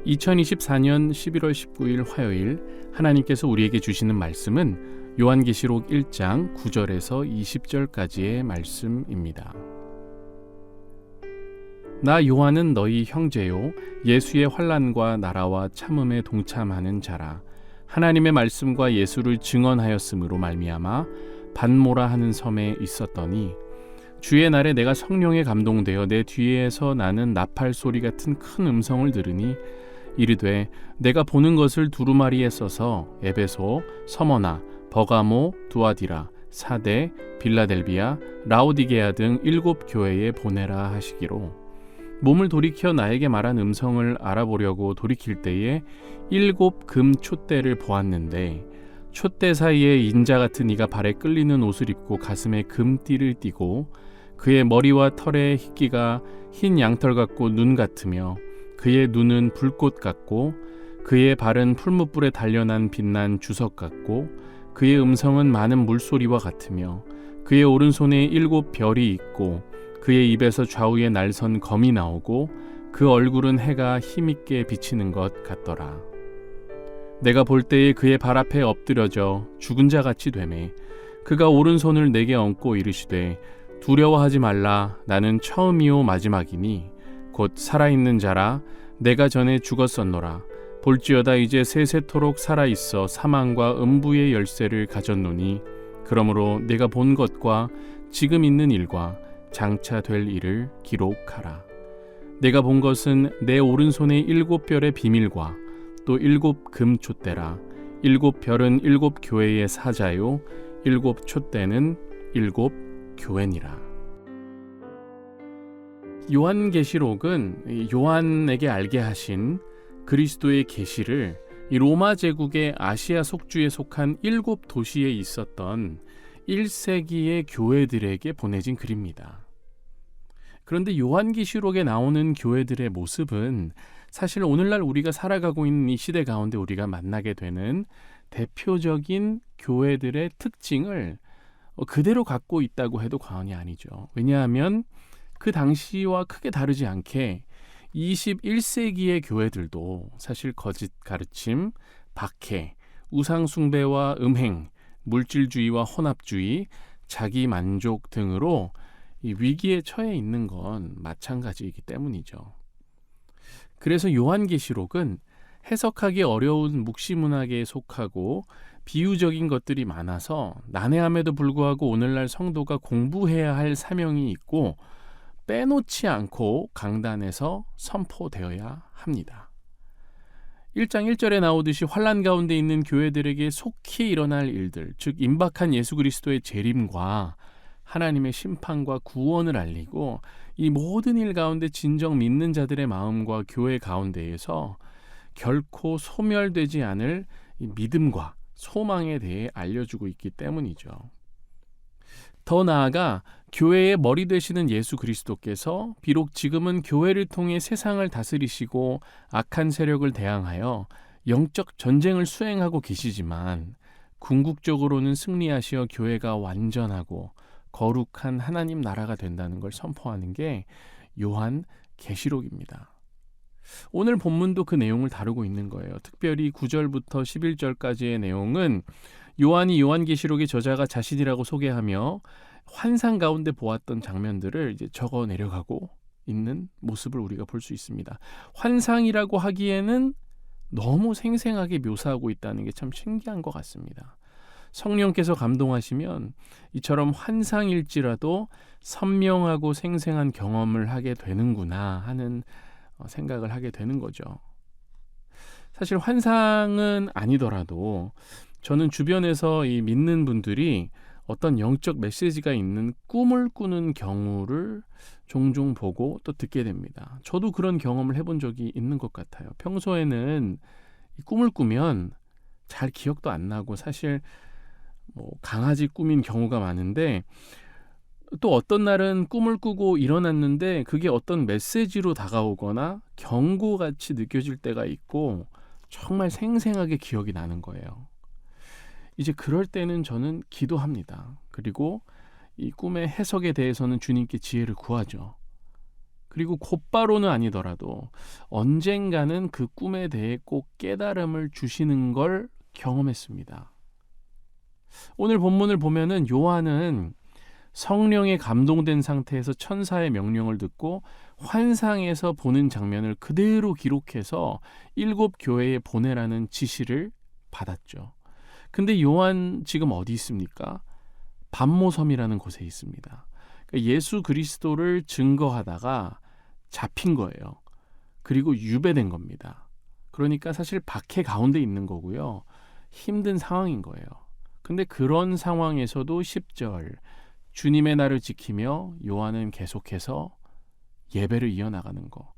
2024년 11월 19일 화요일 하나님께서 우리에게 주시는 말씀은 요한계시록 1장 9절에서 20절까지의 말씀입니다. 나 요한은 너희 형제요 예수의 환난과 나라와 참음에 동참하는 자라. 하나님의 말씀과 예수를 증언하였으므로 말미암아 반모라 하는 섬에 있었더니 주의 날에 내가 성령에 감동되어 내 뒤에서 나는 나팔 소리 같은 큰 음성을 들으니 이르되 내가 보는 것을 두루마리에 써서 에베소, 서머나, 버가모, 두아디라, 사대, 빌라델비아, 라오디게아 등 7 교회에 보내라 하시기로 몸을 돌이켜 나에게 말한 음성을 알아보려고 돌이킬 때에 7 금 촛대를 보았는데 촛대 사이에 인자 같은 이가 발에 끌리는 옷을 입고 가슴에 금띠를 띠고 그의 머리와 털의 희기가 흰 양털 같고 눈 같으며 그의 눈은 불꽃 같고 그의 발은 풀무불에 단련한 빛난 주석 같고 그의 음성은 많은 물소리와 같으며 그의 오른손에 7 별이 있고 그의 입에서 좌우에 날선 검이 나오고 그 얼굴은 해가 힘있게 비치는 것 같더라. 내가 볼 때에 그의 발 앞에 엎드려져 죽은 자같이 되매 그가 오른손을 내게 얹고 이르시되 두려워하지 말라. 나는 처음이요 마지막이니 곧 살아있는 자라. 내가 전에 죽었었노라. 볼지어다 이제 세세토록 살아있어 사망과 음부의 열쇠를 가졌노니 그러므로 내가 본 것과 지금 있는 일과 장차 될 일을 기록하라. 내가 본 것은 내 오른손의 7 별의 비밀과 또 7 금 촛대라. 7 별은 7 교회의 사자요 7 촛대는 7 교회니라. 요한계시록은 요한에게 알게 하신 그리스도의 계시를 로마 제국의 아시아 속주에 속한 7 도시에 있었던 1세기의 교회들에게 보내진 글입니다. 그런데 요한계시록에 나오는 교회들의 모습은 사실 오늘날 우리가 살아가고 있는 이 시대 가운데 우리가 만나게 되는 대표적인 교회들의 특징을 그대로 갖고 있다고 해도 과언이 아니죠. 왜냐하면 그 당시와 크게 다르지 않게 21세기의 교회들도 사실 거짓 가르침, 박해, 우상 숭배와 음행, 물질주의와 혼합주의, 자기 만족 등으로 이 위기에 처해 있는 건 마찬가지이기 때문이죠. 그래서 요한계시록은 해석하기 어려운 묵시문학에 속하고 비유적인 것들이 많아서 난해함에도 불구하고 오늘날 성도가 공부해야 할 사명이 있고 빼놓지 않고 강단에서 선포되어야 합니다. 1장 1절에 나오듯이 환난 가운데 있는 교회들에게 속히 일어날 일들, 즉 임박한 예수 그리스도의 재림과 하나님의 심판과 구원을 알리고 이 모든 일 가운데 진정 믿는 자들의 마음과 교회 가운데에서 결코 소멸되지 않을 이 믿음과 소망에 대해 알려주고 있기 때문이죠. 더 나아가 교회의 머리 되시는 예수 그리스도께서 비록 지금은 교회를 통해 세상을 다스리시고 악한 세력을 대항하여 영적 전쟁을 수행하고 계시지만 궁극적으로는 승리하시어 교회가 완전하고 거룩한 하나님 나라가 된다는 걸 선포하는 게 요한계시록입니다. 오늘 본문도 그 내용을 다루고 있는 거예요. 특별히 9절부터 11절까지의 내용은 요한이 요한계시록의 저자가 자신이라고 소개하며 환상 가운데 보았던 장면들을 이제 적어 내려가고 있는 모습을 우리가 볼 수 있습니다. 환상이라고 하기에는 너무 생생하게 묘사하고 있다는 게 참 신기한 것 같습니다. 성령께서 감동하시면 이처럼 환상일지라도 선명하고 생생한 경험을 하게 되는구나 하는 생각을 하게 되는 거죠. 사실 환상은 아니더라도 저는 주변에서 이 믿는 분들이 어떤 영적 메시지가 있는 꿈을 꾸는 경우를 종종 보고 또 듣게 됩니다. 저도 그런 경험을 해본 적이 있는 것 같아요. 평소에는 이 꿈을 꾸면 잘 기억도 안 나고 사실 강아지 꿈인 경우가 많은데 또 어떤 날은 꿈을 꾸고 일어났는데 그게 어떤 메시지로 다가오거나 경고같이 느껴질 때가 있고 정말 생생하게 기억이 나는 거예요. 이제 그럴 때는 저는 기도합니다. 그리고 이 꿈의 해석에 대해서는 주님께 지혜를 구하죠. 그리고 곧바로는 아니더라도 언젠가는 그 꿈에 대해 꼭 깨달음을 주시는 걸 경험했습니다. 오늘 본문을 보면은 요한은 성령에 감동된 상태에서 천사의 명령을 듣고 환상에서 보는 장면을 그대로 기록해서 7 교회에 보내라는 지시를 받았죠. 근데 요한 지금 어디 있습니까? 반모섬이라는 곳에 있습니다. 그러니까 예수 그리스도를 증거하다가 잡힌 거예요. 그리고 유배된 겁니다. 그러니까 사실 박해 가운데 있는 거고요. 힘든 상황인 거예요. 근데 그런 상황에서도 10절 주님의 날을 지키며 요한은 계속해서 예배를 이어나가는 거.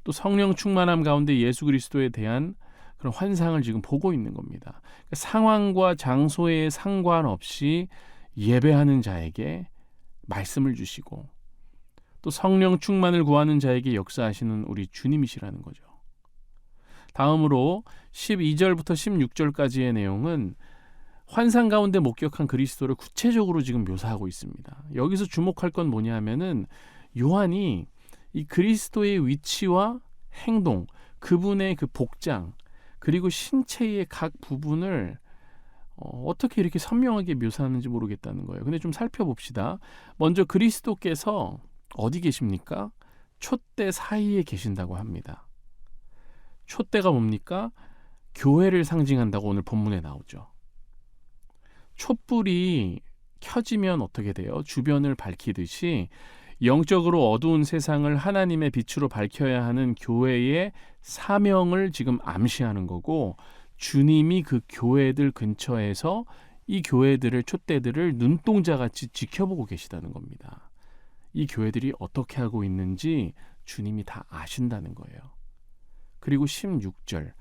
또 성령 충만함 가운데 예수 그리스도에 대한 그런 환상을 지금 보고 있는 겁니다. 그러니까 상황과 장소에 상관없이 예배하는 자에게 말씀을 주시고 또 성령 충만을 구하는 자에게 역사하시는 우리 주님이시라는 거죠. 다음으로 12절부터 16절까지의 내용은 환상 가운데 목격한 그리스도를 구체적으로 지금 묘사하고 있습니다. 여기서 주목할 건 뭐냐 하면은 요한이 이 그리스도의 위치와 행동, 그분의 그 복장, 그리고 신체의 각 부분을 어떻게 이렇게 선명하게 묘사하는지 모르겠다는 거예요. 근데 좀 살펴봅시다. 먼저 그리스도께서 어디 계십니까? 촛대 사이에 계신다고 합니다. 촛대가 뭡니까? 교회를 상징한다고 오늘 본문에 나오죠. 촛불이 켜지면 어떻게 돼요? 주변을 밝히듯이 영적으로 어두운 세상을 하나님의 빛으로 밝혀야 하는 교회의 사명을 지금 암시하는 거고, 주님이 그 교회들 근처에서 이 교회들을, 촛대들을 눈동자같이 지켜보고 계시다는 겁니다. 이 교회들이 어떻게 하고 있는지 주님이 다 아신다는 거예요. 그리고 16절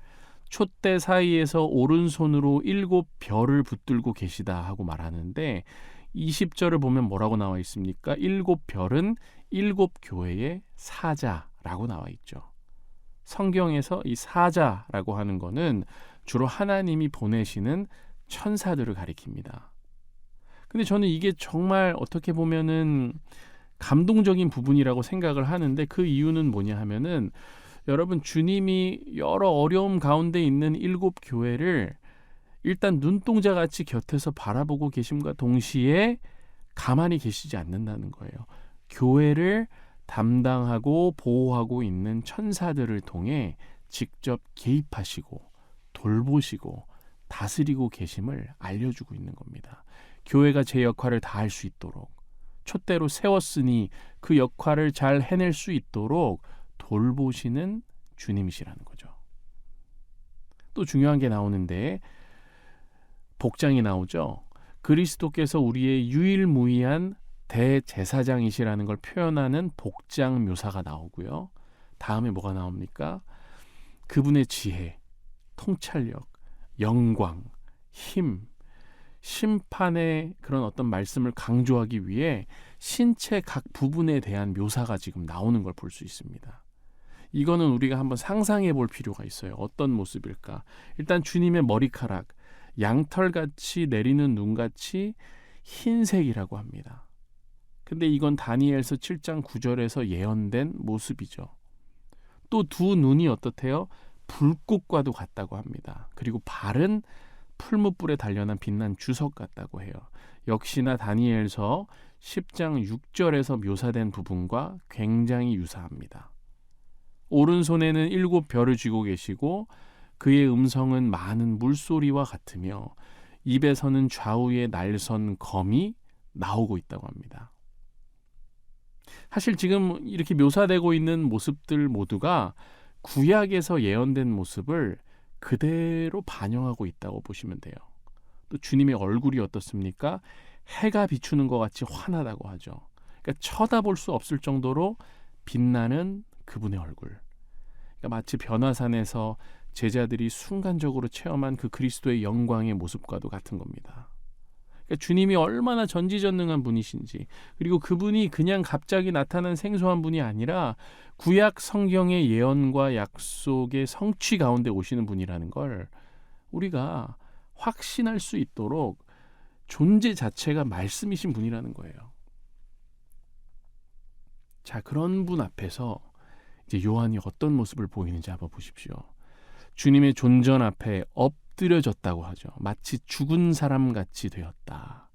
촛대 사이에서 오른손으로 7 별을 붙들고 계시다 하고 말하는데 20절을 보면 뭐라고 나와 있습니까? 7 별은 7 교회의 사자라고 나와 있죠. 성경에서 이 사자라고 하는 거는 주로 하나님이 보내시는 천사들을 가리킵니다. 근데 저는 이게 정말 어떻게 보면은 감동적인 부분이라고 생각을 하는데, 그 이유는 뭐냐 하면은 여러분, 주님이 여러 어려움 가운데 있는 7 교회를 일단 눈동자같이 곁에서 바라보고 계심과 동시에 가만히 계시지 않는다는 거예요. 교회를 담당하고 보호하고 있는 천사들을 통해 직접 개입하시고 돌보시고 다스리고 계심을 알려주고 있는 겁니다. 교회가 제 역할을 다할 수 있도록, 촛대로 세웠으니 그 역할을 잘 해낼 수 있도록 돌보시는 주님이시라는 거죠. 또 중요한 게 나오는데 복장이 나오죠. 그리스도께서 우리의 유일무이한 대제사장이시라는 걸 표현하는 복장 묘사가 나오고요. 다음에 뭐가 나옵니까? 그분의 지혜, 통찰력, 영광, 힘, 심판의 그런 어떤 말씀을 강조하기 위해 신체 각 부분에 대한 묘사가 지금 나오는 걸 볼 수 있습니다. 이거는 우리가 한번 상상해 볼 필요가 있어요. 어떤 모습일까? 일단 주님의 머리카락, 양털같이 내리는 눈같이 흰색이라고 합니다. 근데 이건 다니엘서 7장 9절에서 예언된 모습이죠. 또 두 눈이 어떻대요? 불꽃과도 같다고 합니다. 그리고 발은 풀무불에 단련한 빛난 주석 같다고 해요. 역시나 다니엘서 10장 6절에서 묘사된 부분과 굉장히 유사합니다. 오른손에는 7 별을 쥐고 계시고 그의 음성은 많은 물소리와 같으며 입에서는 좌우에 날선 검이 나오고 있다고 합니다. 사실 지금 이렇게 묘사되고 있는 모습들 모두가 구약에서 예언된 모습을 그대로 반영하고 있다고 보시면 돼요. 또 주님의 얼굴이 어떻습니까? 해가 비추는 것 같이 환하다고 하죠. 그러니까 쳐다볼 수 없을 정도로 빛나는 그분의 얼굴. 그러니까 마치 변화산에서 제자들이 순간적으로 체험한 그 그리스도의 영광의 모습과도 같은 겁니다. 그러니까 주님이 얼마나 전지전능한 분이신지, 그리고 그분이 그냥 갑자기 나타난 생소한 분이 아니라 구약 성경의 예언과 약속의 성취 가운데 오시는 분이라는 걸 우리가 확신할 수 있도록 존재 자체가 말씀이신 분이라는 거예요. 자, 그런 분 앞에서 이제 요한이 어떤 모습을 보이는지 한번 보십시오. 주님의 존전 앞에 엎드려졌다고 하죠. 마치 죽은 사람 같이 되었다.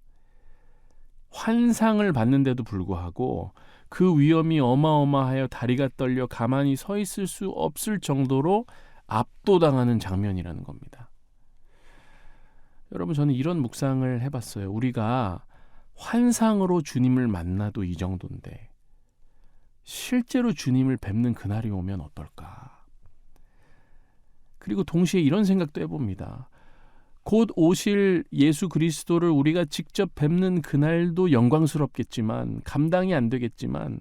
환상을 봤는데도 불구하고 그 위험이 어마어마하여 다리가 떨려 가만히 서 있을 수 없을 정도로 압도당하는 장면이라는 겁니다. 여러분, 저는 이런 묵상을 해봤어요. 우리가 환상으로 주님을 만나도 이 정도인데 실제로 주님을 뵙는 그날이 오면 어떨까? 그리고 동시에 이런 생각도 해봅니다. 곧 오실 예수 그리스도를 우리가 직접 뵙는 그날도 영광스럽겠지만, 감당이 안 되겠지만,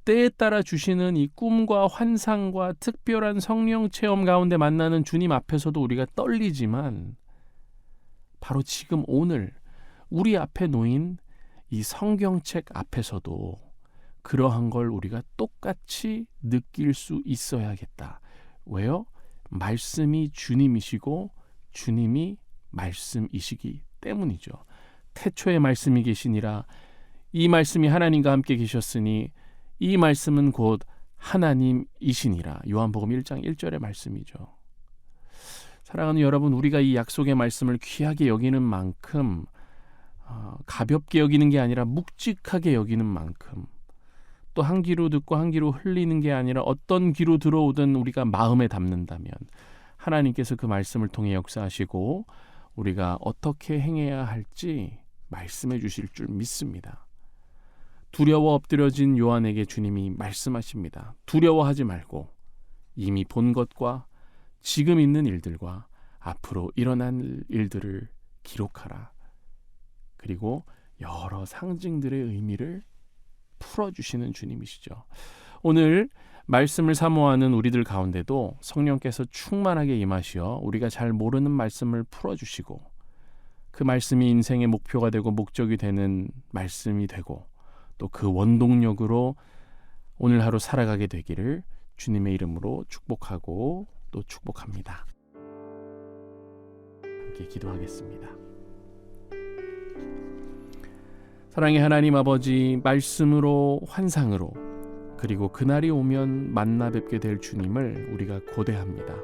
때에 따라 주시는 이 꿈과 환상과 특별한 성령 체험 가운데 만나는 주님 앞에서도 우리가 떨리지만, 바로 지금 오늘 우리 앞에 놓인 이 성경책 앞에서도 그러한 걸 우리가 똑같이 느낄 수 있어야겠다. 왜요? 말씀이 주님이시고 주님이 말씀이시기 때문이죠. 태초에 말씀이 계시니라. 이 말씀이 하나님과 함께 계셨으니 이 말씀은 곧 하나님이시니라. 요한복음 1장 1절의 말씀이죠. 사랑하는 여러분, 우리가 이 약속의 말씀을 귀하게 여기는 만큼, 가볍게 여기는 게 아니라 묵직하게 여기는 만큼, 또 한 귀로 듣고 한 귀로 흘리는 게 아니라 어떤 귀로 들어오든 우리가 마음에 담는다면 하나님께서 그 말씀을 통해 역사하시고 우리가 어떻게 행해야 할지 말씀해 주실 줄 믿습니다. 두려워 엎드려진 요한에게 주님이 말씀하십니다. 두려워하지 말고 이미 본 것과 지금 있는 일들과 앞으로 일어날 일들을 기록하라. 그리고 여러 상징들의 의미를 풀어주시는 주님이시죠. 오늘 말씀을 사모하는 우리들 가운데도 성령께서 충만하게 임하시어 우리가 잘 모르는 말씀을 풀어주시고 그 말씀이 인생의 목표가 되고 목적이 되는 말씀이 되고 또 그 원동력으로 오늘 하루 살아가게 되기를 주님의 이름으로 축복하고 또 축복합니다. 함께 기도하겠습니다. 사랑의 하나님 아버지, 말씀으로 환상으로 그리고 그날이 오면 만나 뵙게 될 주님을 우리가 고대합니다.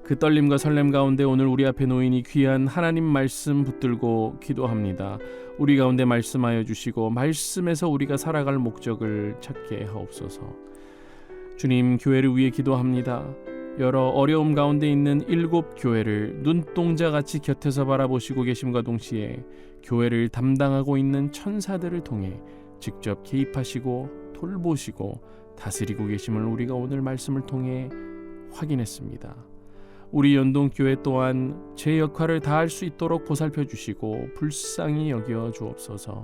그 떨림과 설렘 가운데 오늘 우리 앞에 놓인 이 귀한 하나님 말씀 붙들고 기도합니다. 우리 가운데 말씀하여 주시고 말씀에서 우리가 살아갈 목적을 찾게 하옵소서. 주님, 교회를 위해 기도합니다. 여러 어려움 가운데 있는 7 교회를 눈동자같이 곁에서 바라보시고 계심과 동시에 교회를 담당하고 있는 천사들을 통해 직접 개입하시고 돌보시고 다스리고 계심을 우리가 오늘 말씀을 통해 확인했습니다. 우리 연동교회 또한 제 역할을 다할 수 있도록 보살펴 주시고 불쌍히 여겨 주옵소서.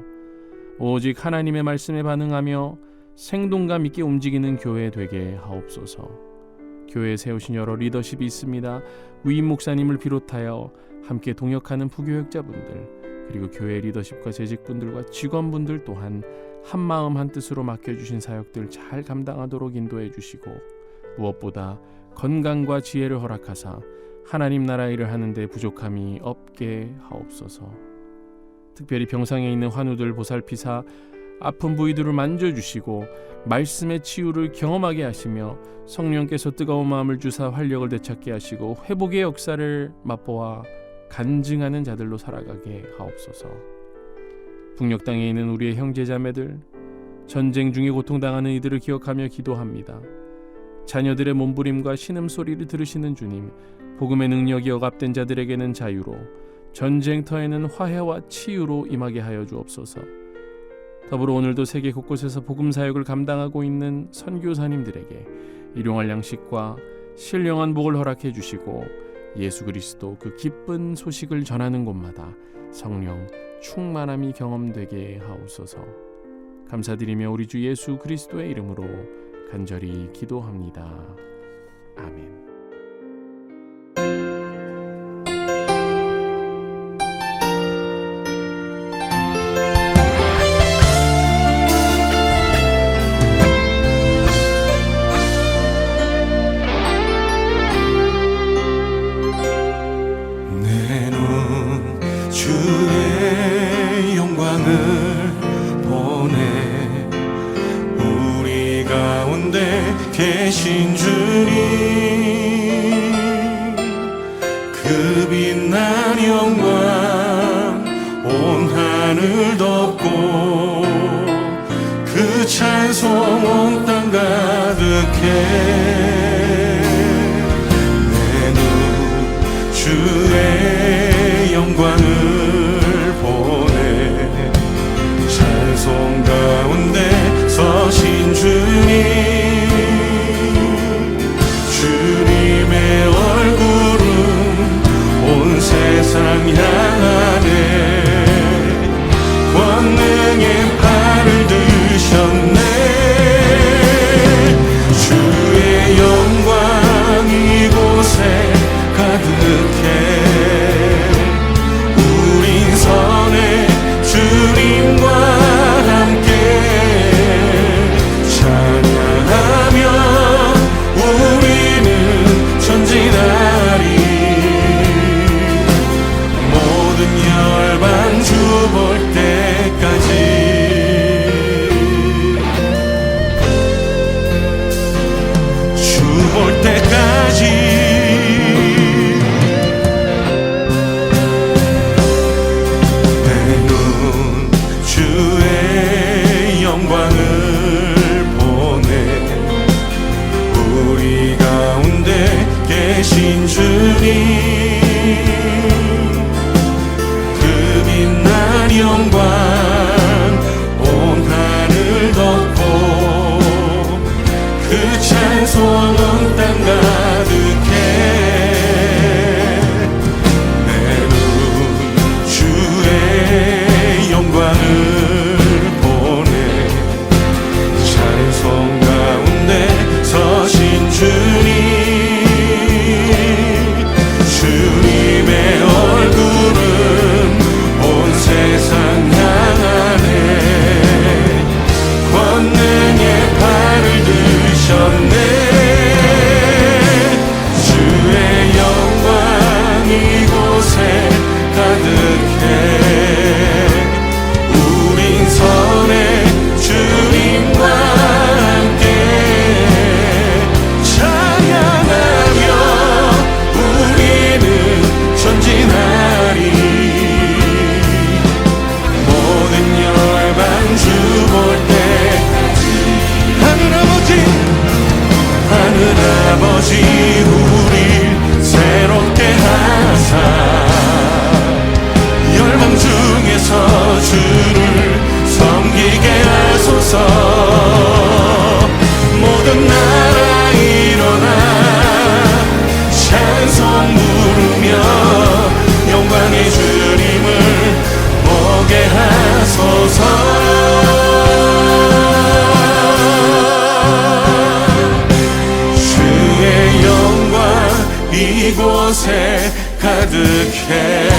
오직 하나님의 말씀에 반응하며 생동감 있게 움직이는 교회 되게 하옵소서. 교회에 세우신 여러 리더십이 있습니다. 위임 목사님을 비롯하여 함께 동역하는 부교역자분들 그리고 교회 리더십과 재직분들과 직원분들 또한 한마음 한뜻으로 맡겨주신 사역들 잘 감당하도록 인도해 주시고 무엇보다 건강과 지혜를 허락하사 하나님 나라 일을 하는데 부족함이 없게 하옵소서. 특별히 병상에 있는 환우들 보살피사 아픈 부위들을 만져주시고 말씀의 치유를 경험하게 하시며 성령께서 뜨거운 마음을 주사 활력을 되찾게 하시고 회복의 역사를 맛보아 간증하는 자들로 살아가게 하옵소서. 북녘 땅에 있는 우리의 형제자매들, 전쟁 중에 고통당하는 이들을 기억하며 기도합니다. 자녀들의 몸부림과 신음소리를 들으시는 주님, 복음의 능력이 억압된 자들에게는 자유로, 전쟁터에는 화해와 치유로 임하게 하여 주옵소서. 더불어 오늘도 세계 곳곳에서 복음 사역을 감당하고 있는 선교사님들에게 일용할 양식과 신령한 복을 허락해 주시고 예수 그리스도 그 기쁜 소식을 전하는 곳마다 성령 충만함이 경험되게 하옵소서. 감사드리며 우리 주 예수 그리스도의 이름으로 간절히 기도합니다. 아멘. 주의 영광을 보내 그 빛난 영광 온 하늘 덮고 그 찬송 온 땅 가득해 내 눈 주의 영광을 보네 찬송 가운데 서신 주님 주님의 얼굴은 온 세상 향하네 권능의 팔을 드셨네 주의 영광 이곳에 가득해 우린 선해 주님과 함께 찬양하며 우리는 전진하리 모든 열방 주 볼 때까지 주 볼 때까지 내 눈 주의 영광을 보네 우리 가운데 계신 주님 그 빛난 영광 온 하늘 덮고 그 찬송 온 땅 가득해 내 눈 주의 영광을 보네 찬송 가운데 서신 주님 주님의 얼굴은 온 세상 향하네 권능의 팔을 드셨네 주의 영광 이곳에 가득해 우린 선해 주님과 함께 찬양하며 우리는 전진하리 모든 열방 주 볼 때까지 하늘 아버지 우리 새롭게 하사 열방 중에서 주를 섬기게 하소서 모든 나라 일어나 찬송 부르며 영광의 주님을 보게 하소서 주의 영광 이곳에 가득해